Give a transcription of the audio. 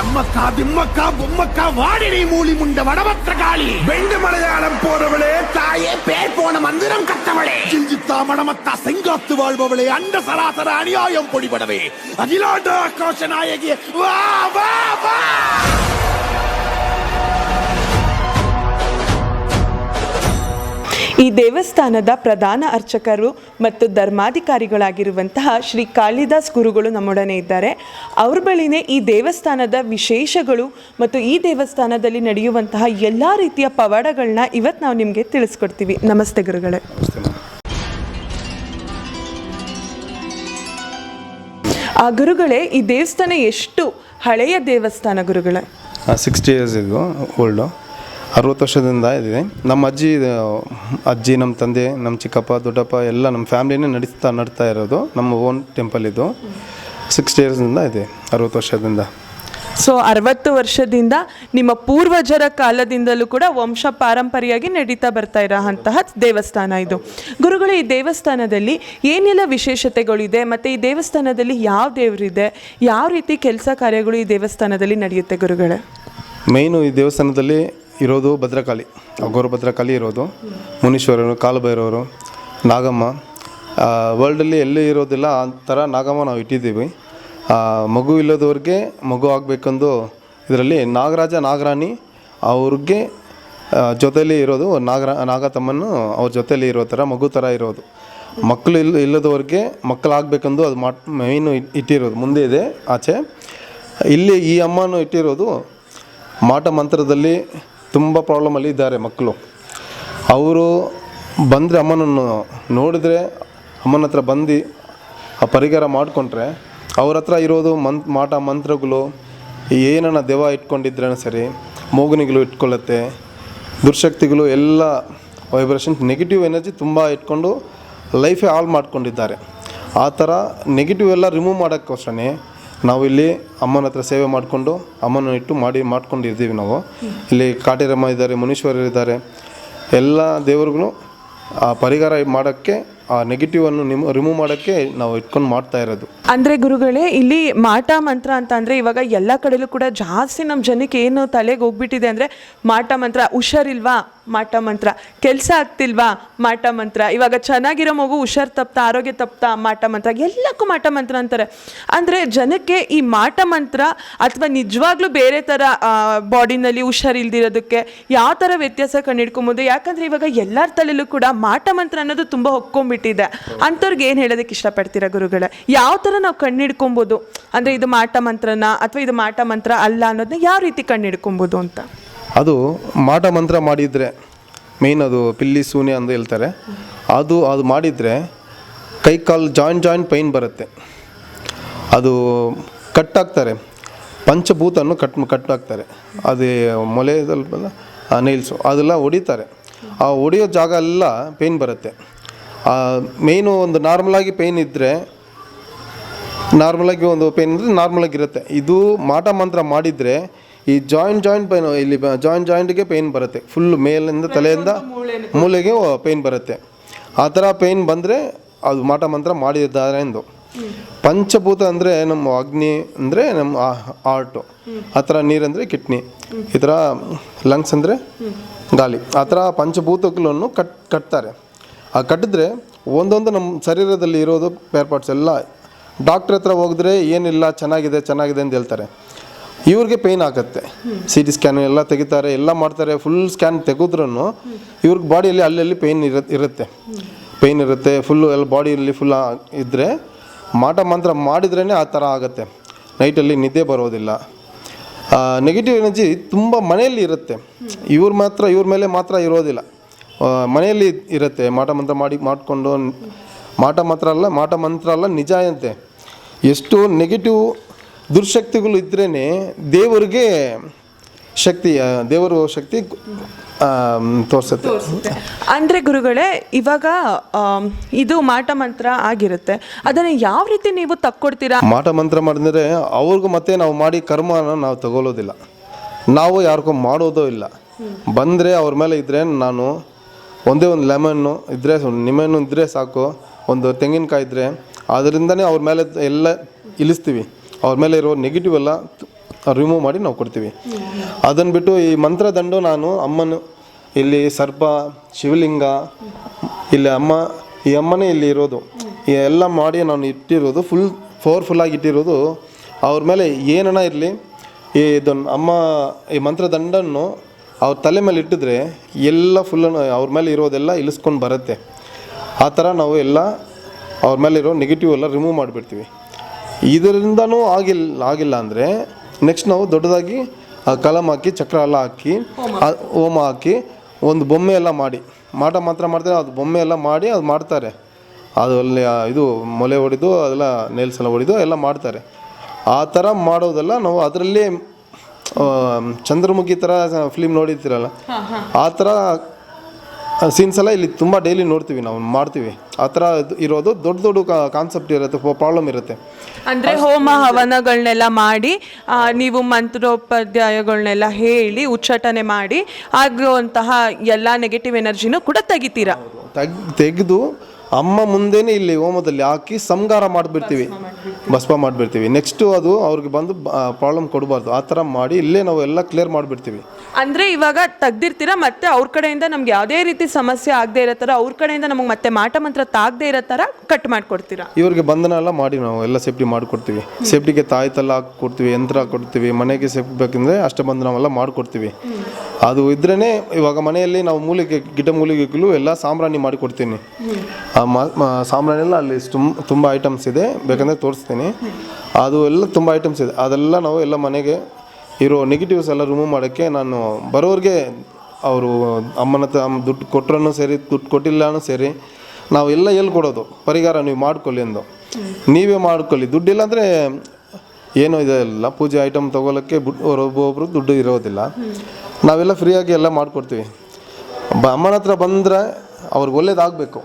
அம்மக்கா திம்மக்கா பொம்மக்கா வாடினை மூலி முண்ட வடபத்திர காளி வெண்டு மலையாளம் போறவளே தாயே பேர் போன மந்திரம் கத்தவளே கிஞ்சித்தா மடமத்தா செங்காத்து வாழ்பவளே அண்ட சராசர அநியாயம் பொடிபடவே அகிலாண்ட ஆக்ரோஷ நாயகி வா வா வா. ಈ ದೇವಸ್ಥಾನದ ಪ್ರಧಾನ ಅರ್ಚಕರು ಮತ್ತು ಧರ್ಮಾಧಿಕಾರಿಗಳಾಗಿರುವಂತಹ ಶ್ರೀ ಕಾಳಿದಾಸ್ ಗುರುಗಳು ನಮ್ಮೊಡನೆ ಇದ್ದಾರೆ. ಅವ್ರ ಬಳಿನೇ ಈ ದೇವಸ್ಥಾನದ ವಿಶೇಷಗಳು ಮತ್ತು ಈ ದೇವಸ್ಥಾನದಲ್ಲಿ ನಡೆಯುವಂತಹ ಎಲ್ಲ ರೀತಿಯ ಪವಾಡಗಳನ್ನ ಇವತ್ತು ನಾವು ನಿಮಗೆ ತಿಳಿಸ್ಕೊಡ್ತೀವಿ. ನಮಸ್ತೆ ಗುರುಗಳೇ. ಗುರುಗಳೇ, ಈ ದೇವಸ್ಥಾನ ಎಷ್ಟು ಹಳೆಯ ದೇವಸ್ಥಾನ ಗುರುಗಳೇ? 60 years ಇದು ಓಲ್ಡು. 60 ವರ್ಷದಿಂದ ಇದೆ. ನಮ್ಮ ಅಜ್ಜಿ ನಮ್ಮ ತಂದೆ ನಮ್ಮ ಚಿಕ್ಕಪ್ಪ ದೊಡ್ಡಪ್ಪ ಎಲ್ಲ ನಮ್ಮ ಫ್ಯಾಮಿಲಿನೇ ನಡ್ತಾ ಇರೋದು. ನಮ್ಮ ಓನ್ ಟೆಂಪಲ್ ಇದು. 60 yearsದಿಂದ ಇದೆ, 60 ವರ್ಷದಿಂದ. ಸೊ 60 ವರ್ಷದಿಂದ ನಿಮ್ಮ ಪೂರ್ವಜರ ಕಾಲದಿಂದಲೂ ಕೂಡ ವಂಶ ಪಾರಂಪರ್ಯವಾಗಿ ನಡೀತಾ ಬರ್ತಾ ಇರೋಂತಹ ದೇವಸ್ಥಾನ ಇದು. ಗುರುಗಳು, ಈ ದೇವಸ್ಥಾನದಲ್ಲಿ ಏನೆಲ್ಲ ವಿಶೇಷತೆಗಳಿದೆ ಮತ್ತು ಈ ದೇವಸ್ಥಾನದಲ್ಲಿ ಯಾವ ದೇವರಿದೆ, ಯಾವ ರೀತಿ ಕೆಲಸ ಕಾರ್ಯಗಳು ಈ ದೇವಸ್ಥಾನದಲ್ಲಿ ನಡೆಯುತ್ತೆ ಗುರುಗಳೇ? ಮೇಯ್ನು ಈ ದೇವಸ್ಥಾನದಲ್ಲಿ ಇರೋದು ಭದ್ರಕಾಳಿ, ಅಘೋರ ಭದ್ರಕಾಳಿ ಇರೋದು, ಮುನೀಶ್ವರರು, ಕಾಲಭೈರವರು, ನಾಗಮ್ಮ. ವರ್ಲ್ಡಲ್ಲಿ ಎಲ್ಲೂ ಇರೋದಿಲ್ಲ ಆ ಥರ ನಾಗಮ್ಮ ನಾವು ಇಟ್ಟಿದ್ದೀವಿ. ಮಗು ಇಲ್ಲದವ್ರಿಗೆ ಮಗು ಆಗಬೇಕೆಂದು ಇದರಲ್ಲಿ ನಾಗರಾಜ ನಾಗರಾಣಿ ಅವ್ರಿಗೆ ಜೊತೆಯಲ್ಲಿ ಇರೋದು, ನಾಗತಮ್ಮನ್ನು ಅವ್ರ ಜೊತೆಯಲ್ಲಿ ಇರೋ ಥರ ಮಗು ಥರ ಇರೋದು. ಮಕ್ಕಳು ಇಲ್ಲದವ್ರಿಗೆ ಮಕ್ಕಳಾಗಬೇಕೆಂದು ಅದು ಮೇಯ್ನು ಇಟ್ಟಿರೋದು. ಮುಂದೆ ಇದೆ ಆಚೆ. ಇಲ್ಲಿ ಈ ಅಮ್ಮನೂ ಇಟ್ಟಿರೋದು ಮಾಟ ಮಂತ್ರದಲ್ಲಿ ತುಂಬ ಪ್ರಾಬ್ಲಮಲ್ಲಿ ಇದ್ದಾರೆ ಮಕ್ಕಳು. ಅವರು ಬಂದರೆ ಅಮ್ಮನನ್ನು ನೋಡಿದ್ರೆ ಅಮ್ಮನ ಹತ್ರ ಬಂದು ಆ ಪರಿಹಾರ ಮಾಡಿಕೊಂಡ್ರೆ ಅವ್ರ ಹತ್ರ ಇರೋದು ಮಾಟ ಮಂತ್ರಗಳು ಏನನ್ನ ದೆವ್ವ ಇಟ್ಕೊಂಡಿದ್ರೂ ಸರಿ, ಮೋಗನಿಗಳು ಇಟ್ಕೊಳ್ಳುತ್ತೆ, ದುರ್ಶಕ್ತಿಗಳು ಎಲ್ಲ ವೈಬ್ರೇಷನ್ಸ್ ನೆಗೆಟಿವ್ ಎನರ್ಜಿ ತುಂಬ ಇಟ್ಕೊಂಡು ಲೈಫೇ ಹಾಳು ಮಾಡ್ಕೊಂಡಿದ್ದಾರೆ. ಆ ಥರ ನೆಗೆಟಿವ್ ಎಲ್ಲ ರಿಮೂವ್ ಮಾಡೋಕ್ಕೋಸ್ಕರನೇ ನಾವು ಇಲ್ಲಿ ಅಮ್ಮನ ಹತ್ರ ಸೇವೆ ಮಾಡಿಕೊಂಡು ಅಮ್ಮನ ಇಟ್ಟು ಮಾಡ್ಕೊಂಡಿದ್ದೀವಿ ನಾವು. ಇಲ್ಲಿ ಕಾಟೇರಮ್ಮ ಇದ್ದಾರೆ, ಮುನೀಶ್ವರರು ಇದ್ದಾರೆ, ಎಲ್ಲ ದೇವರುಗಳು ಆ ಪರಿಹಾರ ಮಾಡೋಕ್ಕೆ, ಆ ನೆಗೆಟಿವನ್ನು ರಿಮೂವ್ ಮಾಡೋಕ್ಕೆ ನಾವು ಇಟ್ಕೊಂಡು ಮಾಡ್ತಾ ಇರೋದು. ಅಂದರೆ ಗುರುಗಳೇ, ಇಲ್ಲಿ ಮಾಟ ಮಂತ್ರ ಅಂತ ಅಂದರೆ ಇವಾಗ ಎಲ್ಲ ಕಡೆಯಲ್ಲೂ ಕೂಡ ಜಾಸ್ತಿ ನಮ್ಮ ಜನಕ್ಕೆ ಏನು ತಲೆಗೆ ಹೋಗ್ಬಿಟ್ಟಿದೆ ಅಂದರೆ ಮಾಟ ಮಂತ್ರ. ಹುಷಾರಿಲ್ವಾ ಮಾಟ ಮಂತ್ರ, ಕೆಲಸ ಆಗ್ತಿಲ್ವಾ ಮಾಟ ಮಂತ್ರ, ಇವಾಗ ಚೆನ್ನಾಗಿರೋ ಮಗು ಹುಷಾರು ತಪ್ತಾ, ಆರೋಗ್ಯ ತಪ್ತಾ ಮಾಟ ಮಂತ್ರ, ಎಲ್ಲಕ್ಕೂ ಮಾಟ ಮಂತ್ರ ಅಂತಾರೆ. ಅಂದರೆ ಜನಕ್ಕೆ ಈ ಮಾಟ ಮಂತ್ರ ಅಥವಾ ನಿಜವಾಗ್ಲೂ ಬೇರೆ ಥರ ಬಾಡಿನಲ್ಲಿ ಹುಷಾರಿಲ್ದಿರೋದಕ್ಕೆ ಯಾವ ಥರ ವ್ಯತ್ಯಾಸ ಕಂಡುಹಿಡ್ಕೊಬೋದು? ಯಾಕಂದರೆ ಇವಾಗ ಎಲ್ಲರ ತಲೆಯಲ್ಲೂ ಕೂಡ ಮಾಟ ಮಂತ್ರ ಅನ್ನೋದು ತುಂಬ ಹೊಕ್ಕೊಂಡ್ಬಿಟ್ಟಿದೆ. ಅಂಥವ್ರಿಗೆ ಏನು ಹೇಳೋದಕ್ಕೆ ಇಷ್ಟಪಡ್ತೀರಾ ಗುರುಗಳೇ? ಯಾವ ಥರ ನಾವು ಕಣ್ಣಿಡ್ಕೊಬೋದು? ಅಂದರೆ ಇದು ಮಾಟ ಮಂತ್ರನ ಅಥವಾ ಇದು ಮಾಟ ಮಂತ್ರ ಅಲ್ಲ ಅನ್ನೋದನ್ನ ಯಾವ ರೀತಿ ಕಣ್ಣಿಡ್ಕೊಬೋದು ಅಂತ? ಅದು ಮಾಟ ಮಂತ್ರ ಮಾಡಿದರೆ ಮೇಯ್ನ್ ಅದು ಪಿಲ್ಲಿ ಸೂನೆ ಅಂತ ಹೇಳ್ತಾರೆ. ಅದು ಮಾಡಿದರೆ ಕೈ ಕಾಲು ಜಾಯಿಂಟ್ ಪೈನ್ ಬರುತ್ತೆ. ಅದು ಕಟ್ಟಾಕ್ತಾರೆ, ಪಂಚಭೂತನ್ನು ಕಟ್ಟಾಕ್ತಾರೆ. ಅದೇ ಮೊಲೆ ನೈಲ್ಸು ಅದೆಲ್ಲ ಹೊಡಿತಾರೆ. ಆ ಹೊಡಿಯೋ ಜಾಗ ಎಲ್ಲ ಪೇಯ್ನ್ ಬರುತ್ತೆ. ಮೇಯ್ನು ಒಂದು ನಾರ್ಮಲಾಗಿ ಪೇಯ್ನ್ ಇದ್ದರೆ ನಾರ್ಮಲಾಗಿರುತ್ತೆ. ಇದು ಮಾಟ ಮಂತ್ರ ಮಾಡಿದರೆ ಈ ಜಾಯಿಂಟ್ ಪೇನ್, ಇಲ್ಲಿ ಜಾಯಿಂಟ್ಗೆ ಪೇಯ್ನ್ ಬರುತ್ತೆ. ಫುಲ್ ಮೇಲಿಂದ ತಲೆಯಿಂದ ಮೂಳೆಗೆ ಪೇಯ್ನ್ ಬರುತ್ತೆ. ಆ ಥರ ಪೇಯ್ನ್ ಬಂದರೆ ಅದು ಮಾಟ ಮಂತ್ರ ಮಾಡಿದ್ದಾರೆ ಎಂದು. ಪಂಚಭೂತ ಅಂದರೆ ನಮ್ಮ ಅಗ್ನಿ ಅಂದರೆ ನಮ್ಮ ಹಾರ್ಟು, ಆ ಥರ ನೀರಂದರೆ ಕಿಡ್ನಿ, ಈ ಥರ ಲಂಗ್ಸ್ ಅಂದರೆ ಗಾಳಿ. ಆ ಥರ ಪಂಚಭೂತಗಳನ್ನು ಕಟ್ತಾರೆ. ಆ ಕಟ್ಟಿದ್ರೆ ಒಂದೊಂದು ನಮ್ಮ ಶರೀರದಲ್ಲಿ ಇರೋದು ಪೇರ್ ಪಾರ್ಟ್ಸ್ ಎಲ್ಲ ಡಾಕ್ಟ್ರ್ ಹತ್ರ ಹೋಗಿದ್ರೆ ಏನಿಲ್ಲ ಚೆನ್ನಾಗಿದೆ ಅಂತ ಹೇಳ್ತಾರೆ. ಇವ್ರಿಗೆ ಪೇಯ್ನ್ ಆಗುತ್ತೆ. CT ಸ್ಕ್ಯಾನ್ ಎಲ್ಲ ತೆಗಿತಾರೆ, ಎಲ್ಲ ಮಾಡ್ತಾರೆ. ಫುಲ್ ಸ್ಕ್ಯಾನ್ ತೆಗೆದ್ರೂ ಇವ್ರಿಗೆ ಬಾಡಿಯಲ್ಲಿ ಅಲ್ಲಲ್ಲಿ ಪೇಯ್ನ್ ಇರುತ್ತೆ. ಫುಲ್ಲು ಎಲ್ಲ ಬಾಡಿಯಲ್ಲಿ ಫುಲ್ ಇದ್ದರೆ ಮಾಟ ಮಂತ್ರ ಮಾಡಿದ್ರೇ ಆ ಥರ ಆಗುತ್ತೆ. ನೈಟಲ್ಲಿ ನಿದ್ದೆ ಬರೋದಿಲ್ಲ. ನೆಗೆಟಿವ್ ಎನರ್ಜಿ ತುಂಬ ಮನೆಯಲ್ಲಿ ಇರುತ್ತೆ. ಇವ್ರ ಮೇಲೆ ಮಾತ್ರ ಇರೋದಿಲ್ಲ, ಮನೆಯಲ್ಲಿ ಇರುತ್ತೆ. ಮಾಟ ಮಂತ್ರ ಮಾಡಿಕೊಂಡು ಮಾಟ ಮಂತ್ರ ಅಲ್ಲ ನಿಜ ಅಂತೆ. ಎಷ್ಟು ನೆಗೆಟಿವ್ ದುರ್ಶಕ್ತಿಗಳು ಇದ್ರೇ ದೇವರಿಗೆ ಶಕ್ತಿ ತೋರಿಸುತ್ತೆ. ಅಂದರೆ ಗುರುಗಳೇ, ಇವಾಗ ಇದು ಮಾಟ ಮಂತ್ರ ಆಗಿರುತ್ತೆ, ಅದನ್ನು ಯಾವ ರೀತಿ ನೀವು ತಕ್ಕೊಡ್ತೀರಾ? ಮಾಟ ಮಂತ್ರ ಮಾಡಿದ್ರೆ ಅವ್ರಿಗೂ ಮತ್ತೆ ನಾವು ಮಾಡಿ ಕರ್ಮನ ನಾವು ತಗೊಳ್ಳೋದಿಲ್ಲ, ನಾವು ಯಾರಿಗೂ ಮಾಡೋದೋ ಇಲ್ಲ. ಬಂದರೆ ಅವ್ರ ಮೇಲೆ ಇದ್ದರೆ ನಾನು ಒಂದೇ ಒಂದು ಲೆಮನ್ನು ಇದ್ದರೆ, ನಿಂಬೆಹಣ್ಣು ಇದ್ದರೆ ಸಾಕು, ಒಂದು ತೆಂಗಿನಕಾಯಿ ಇದ್ದರೆ ಅದರಿಂದನೇ ಅವ್ರ ಮೇಲೆ ಎಲ್ಲ ಇಳಿಸ್ತೀವಿ. ಅವ್ರ ಮೇಲೆ ಇರೋ ನೆಗೆಟಿವ್ ಎಲ್ಲ ರಿಮೂವ್ ಮಾಡಿ ನಾವು ಕೊಡ್ತೀವಿ. ಅದನ್ನು ಬಿಟ್ಟು ಈ ಮಂತ್ರದಂಡು ನಾನು ಅಮ್ಮನ ಇಲ್ಲಿ ಸರ್ಪ ಶಿವಲಿಂಗ ಇಲ್ಲಿ ಈ ಅಮ್ಮನೇ ಇಲ್ಲಿ ಇರೋದು ಈ ಎಲ್ಲ ಮಾಡಿ ನಾನು ಇಟ್ಟಿರೋದು ಫುಲ್ ಪವರ್ಫುಲ್ಲಾಗಿ ಇಟ್ಟಿರೋದು. ಅವ್ರ ಮೇಲೆ ಏನನ ಇರಲಿ ಇದನ್ನು ಅಮ್ಮ ಈ ಮಂತ್ರದಂಡನ್ನು ಅವ್ರ ತಲೆ ಮೇಲೆ ಇಟ್ಟಿದ್ರೆ ಎಲ್ಲ ಫುಲ್ಲನ್ನು ಅವ್ರ ಮೇಲೆ ಇರೋದೆಲ್ಲ ಇಳಿಸ್ಕೊಂಡು ಬರುತ್ತೆ. ಆ ಥರ ನಾವು ಎಲ್ಲ ಅವ್ರ ಮೇಲೆ ಇರೋ ನೆಗೆಟಿವ್ ಎಲ್ಲ ರಿಮೂವ್ ಮಾಡಿಬಿಡ್ತೀವಿ. ಇದರಿಂದನೂ ಆಗಿಲ್ಲ ಅಂದರೆ ನೆಕ್ಸ್ಟ್ ನಾವು ದೊಡ್ಡದಾಗಿ ಕಲಂ ಹಾಕಿ ಚಕ್ರ ಎಲ್ಲ ಹಾಕಿ ಹೋಮ ಹಾಕಿ ಒಂದು ಬೊಮ್ಮೆ ಎಲ್ಲ ಮಾಡಿ ಮಾಟ ಮಾತ್ರ ಮಾಡ್ತಾರೆ. ಅದು ಬೊಮ್ಮೆ ಎಲ್ಲ ಮಾಡಿ ಅದು ಮಾಡ್ತಾರೆ. ಅದು ಅಲ್ಲಿ ಇದು ಮೊಲೆ ಹೊಡೆದು ಅದೆಲ್ಲ ನೇಲ್ಸ್ ಎಲ್ಲ ಹೊಡೆದು ಎಲ್ಲ ಮಾಡ್ತಾರೆ. ಆ ಥರ ಮಾಡೋದೆಲ್ಲ ನಾವು ಅದರಲ್ಲಿ ಚಂದ್ರಮುಖಿ ಥರ ಫಿಲ್ಮ್ ನೋಡಿರ್ತೀರಲ್ಲ ಆ ಥರ ಸೀನ್ಸ್ ಎಲ್ಲ ಇಲ್ಲಿ ತುಂಬ ಡೈಲಿ ನೋಡ್ತೀವಿ, ನಾವು ಮಾಡ್ತೀವಿ. ಆ ಥರ ಇರೋದು ದೊಡ್ಡ ಕಾನ್ಸೆಪ್ಟ್ ಇರುತ್ತೆ, ಪ್ರಾಬ್ಲಮ್ ಇರುತ್ತೆ. ಅಂದರೆ ಹೋಮ ಹವನಗಳನ್ನೆಲ್ಲ ಮಾಡಿ ನೀವು ಮಂತ್ರೋಪಾಧ್ಯಾಯಗಳನ್ನೆಲ್ಲ ಹೇಳಿ ಉಚ್ಚಾಟನೆ ಮಾಡಿ ಆಗುವಂತಹ ಎಲ್ಲ ನೆಗೆಟಿವ್ ಎನರ್ಜಿನೂ ಕೂಡ ತೆಗಿತೀರಾ. ತೆಗೆದು ಅಮ್ಮ ಮುಂದೆನೇ ಇಲ್ಲಿ ಹೋಮದಲ್ಲಿ ಹಾಕಿ ಸಂಹಾರ ಮಾಡಿಬಿಡ್ತೀವಿ, ಭಸ್ಮ ಮಾಡಿಬಿಡ್ತೀವಿ. ನೆಕ್ಸ್ಟು ಅದು ಅವ್ರಿಗೆ ಬಂದು ಪ್ರಾಬ್ಲಮ್ ಕೊಡಬಾರ್ದು. ಆ ಥರ ಮಾಡಿ ಇಲ್ಲೇ ನಾವು ಎಲ್ಲ ಕ್ಲಿಯರ್ ಮಾಡಿಬಿಡ್ತೀವಿ. ಅಂದರೆ ಇವಾಗ ತೆಗ್ದಿರ್ತೀರಾ ಮತ್ತೆ ಅವ್ರ ಕಡೆಯಿಂದ ನಮ್ಗೆ ಯಾವುದೇ ರೀತಿ ಸಮಸ್ಯೆ ಆಗದೆ ಇರೋ ಥರ ಅವ್ರ ಕಡೆಯಿಂದ ನಮಗೆ ಮತ್ತೆ ಮಾಟ ಮಂತ್ರ ತಾಗದೇ ಇರೋ ಥರ ಕಟ್ ಮಾಡಿಕೊಡ್ತೀರಾ. ಇವ್ರಿಗೆ ಬಂಧನ ಎಲ್ಲ ಮಾಡಿ ನಾವು ಎಲ್ಲ ಸೇಫ್ಟಿ ಮಾಡಿಕೊಡ್ತೀವಿ. ಸೇಫ್ಟಿಗೆ ತಾಯ್ತಲ್ಲ ಹಾಕ್ಕೊಡ್ತೀವಿ, ಯಂತ್ರ ಕೊಡ್ತೀವಿ. ಮನೆಗೆ ಸೇಫ್ಟಿ ಬೇಕಂದರೆ ಅಷ್ಟಬಂಧನವೆಲ್ಲ ಮಾಡಿಕೊಡ್ತೀವಿ. ಅದು ಇದ್ರೇ ಇವಾಗ ಮನೆಯಲ್ಲಿ ನಾವು ಗಿಡ ಮೂಲಿಕೆಗಳು ಎಲ್ಲ ಸಾಂಬ್ರಾಣಿ ಮಾಡಿಕೊಡ್ತೀನಿ. ಸಾಂಬ್ರಾಣಿ ಎಲ್ಲ ಅಲ್ಲಿ ತುಂಬ ಐಟಮ್ಸ್ ಇದೆ, ಬೇಕಂದರೆ ತೋರಿಸ್ತೀನಿ. ಅದು ಎಲ್ಲ ತುಂಬ ಐಟಮ್ಸ್ ಇದೆ. ಅದೆಲ್ಲ ನಾವು ಎಲ್ಲ ಮನೆಗೆ ಇರೋ ನೆಗೆಟಿವ್ಸ್ ಎಲ್ಲ ರಿಮೂವ್ ಮಾಡೋಕ್ಕೆ ನಾನು ಬರೋರಿಗೆ ಅವರು ಅಮ್ಮನ ಹತ್ರ ದುಡ್ಡು ಕೊಟ್ಟರೂ ಸರಿ ದುಡ್ಡು ಕೊಟ್ಟಿಲ್ಲನೂ ಸರಿ ನಾವೆಲ್ಲ ಹೇಳ್ಕೊಡೋದು ಪರಿಹಾರ ನೀವು ಮಾಡ್ಕೊಳ್ಳಿ ಎಂದು. ನೀವೇ ಮಾಡ್ಕೊಳ್ಳಿ, ದುಡ್ಡಿಲ್ಲ ಅಂದರೆ ಏನೂ ಇದೆಲ್ಲ ಪೂಜೆ ಐಟಮ್ ತೊಗೊಳಕ್ಕೆ ಒಬ್ಬೊಬ್ಬರು ದುಡ್ಡು ಇರೋದಿಲ್ಲ. ನಾವೆಲ್ಲ ಫ್ರೀಯಾಗಿ ಎಲ್ಲ ಮಾಡಿಕೊಡ್ತೀವಿ. ಅಮ್ಮನ ಹತ್ರ ಬಂದರೆ ಅವ್ರಿಗೆ ಒಳ್ಳೇದಾಗಬೇಕು.